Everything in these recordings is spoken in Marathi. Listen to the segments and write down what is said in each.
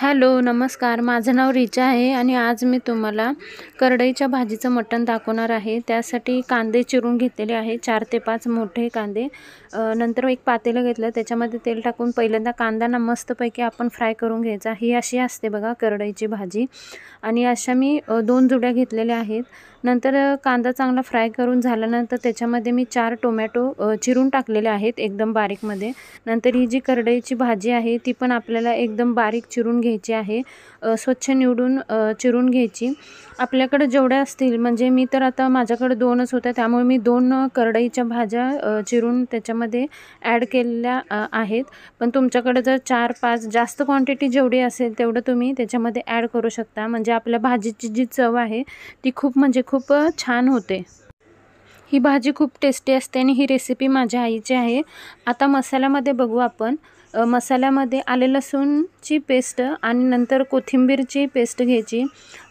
हॅलो नमस्कार, माझं नाव रिचा आहे आणि आज मी तुम्हाला करडईच्या भाजीचं मटण दाखवणार आहे। त्यासाठी कांदे चिरून घेतलेले आहे, 4 ते 5 मोठे कांदे। नंतर एक पातेलं घेतलं, त्याच्यामध्ये तेल टाकून पहिल्यांदा कांदा मस्तपैकी आपण फ्राय करून घ्यायचा। ही अशी असते बघा करडईची भाजी। आणि अशा मी 2 जुड्या घेतलेल्या आहेत। नंतर कांदा चांगला फ्राय करून झाल्यानंतर त्याच्यामध्ये मी 4 टोमॅटो चिरून टाकलेले आहेत एकदम बारीकमध्ये। नंतर ही जी करडईची भाजी आहे ती पण आपल्याला एकदम बारीक चिरून घ्यायची आहे, स्वच्छ निवडून चिरून घ्यायची। आपल्याकडे जेवढ्या असतील, म्हणजे मी तर आता माझ्याकडे 2च होत्या, त्यामुळे मी 2 करडईच्या भाज्या चिरून त्याच्यामध्ये ॲड केलेल्या आहेत। पण तुमच्याकडे जर 4-5 जास्त क्वांटिटी जेवढी असेल तेवढं तुम्ही त्याच्यामध्ये ॲड करू शकता, म्हणजे आपल्या भाजीची जी चव आहे ती खूप छान होते। ही भाजी खूप टेस्टी असते आणि ही रेसिपी माझ्या आईची आहे। आता मसाल्यामध्ये बघू आपण। मसाल्यामध्ये आले लसूणची पेस्ट आणि नंतर कोथिंबीरची पेस्ट घ्यायची।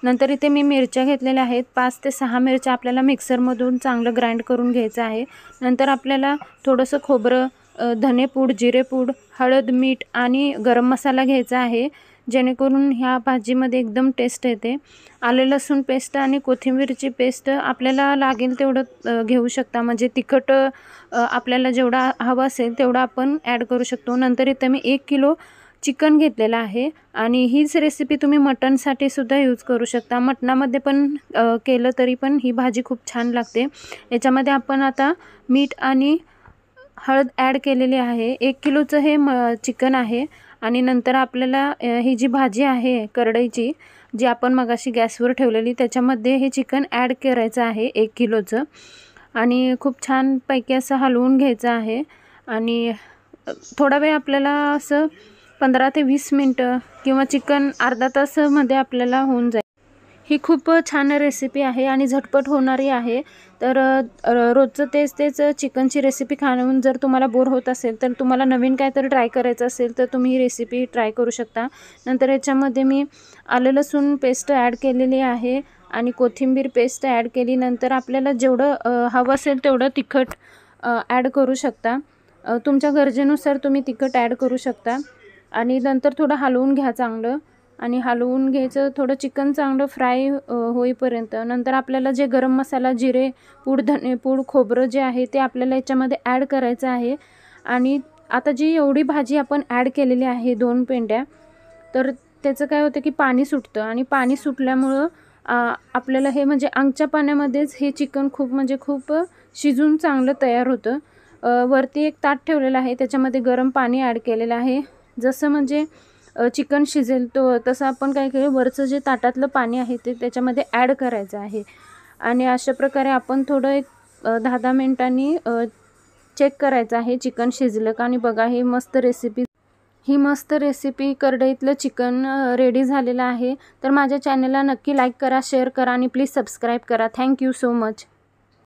नंतर इथे मी मिरच्या घेतलेल्या आहेत, 5 ते 6 मिरच्या आपल्याला मिक्सरमधून चांगलं ग्राइंड करून घ्यायचं आहे। नंतर आपल्याला थोडंसं खोबरं, धनेपूड, जिरेपूड, हळद, मीठ आणि गरम मसाला घ्यायचा आहे, जेणेकरून ह्या भाजीमध्ये एकदम टेस्ट येते। आले लसूण पेस्ट आणि कोथिंबीरची पेस्ट आपल्याला लागेल तेवढं घेऊ शकता, म्हणजे तिखट आपल्याला जेवढा हवं असेल तेवढं आपण ॲड करू शकतो। नंतर इथे मी 1 किलो चिकन घेतलेला आहे आणि हीच रेसिपी तुम्ही मटनसाठी सुद्धा यूज करू शकता। मटणामध्ये पण केलं तरी पण ही भाजी खूप छान लागते। याच्यामध्ये आपण आता मीठ आणि हळद ॲड केलेली आहे। 1 किलोचं हे चिकन आहे। आणि नंतर आपल्याला ही जी भाजी आहे करडईची, जी आपण मगाशी गॅसवर ठेवलेली, त्याच्यामध्ये हे चिकन ॲड करायचं आहे 1 किलोचं। आणि खूप छानपैकी असं हलवून घ्यायचं आहे। आणि थोडा वेळ आपल्याला असं 15 ते 20 मिनटं किंवा चिकन अर्धा तासामध्ये आपल्याला होऊन जाईल। ही खूप छान रेसिपी आहे आणि झटपट होणारी आहे। तर रोजचं तेच चिकनची रेसिपी खाऊन जर तुम्हाला बोर होत असेल, तर तुम्हाला नवीन काहीतरी ट्राय करायचं असेल तर तुम्ही ही रेसिपी ट्राय करू शकता। नंतर याच्यामध्ये मी आलं लसूण पेस्ट ॲड केलेली आहे आणि कोथिंबीर पेस्ट ॲड केली। नंतर आपल्याला जेवढं हवं असेल तेवढं तिखट ॲड करू शकता, तुमच्या गरजेनुसार तुम्ही तिखट ॲड करू शकता। आणि नंतर थोडं हलवून घ्या चांगलं, आणि हलवून घ्यायचं थोडं चिकन चांगलं फ्राय होईपर्यंत। नंतर आपल्याला जे गरम मसाला, जिरे पूड, धनेपूड, खोबरं जे आहे ते आपल्याला याच्यामध्ये ॲड करायचं आहे। आणि आता जी एवढी भाजी आपण ॲड केलेली आहे 2 पेंड्या, तर त्याचं काय होतं की पाणी सुटतं, आणि पाणी सुटल्यामुळं आपल्याला हे म्हणजे अंगच्या पाण्यामध्येच हे चिकन खूप शिजून चांगलं तयार होतं। वरती एक ताट ठेवलेलं आहे, त्याच्यामध्ये गरम पाणी ॲड केलेलं आहे। जसं म्हणजे चिकन शिजेल तसं आपण काय केलं, वरचं जे ताटातलं पाणी आहे ते त्याच्यामध्ये ॲड करायचं आहे। आणि अशा प्रकारे आपण थोडं एक 10-10 मिनिटांनी चेक करायचं आहे चिकन शिजलं का। आणि बघा ही मस्त रेसिपी करडईतलं चिकन रेडी झालेलं आहे। तर माझ्या चॅनलला नक्की लाईक करा, शेअर करा आणि प्लीज सबस्क्राईब करा। Thank you so much.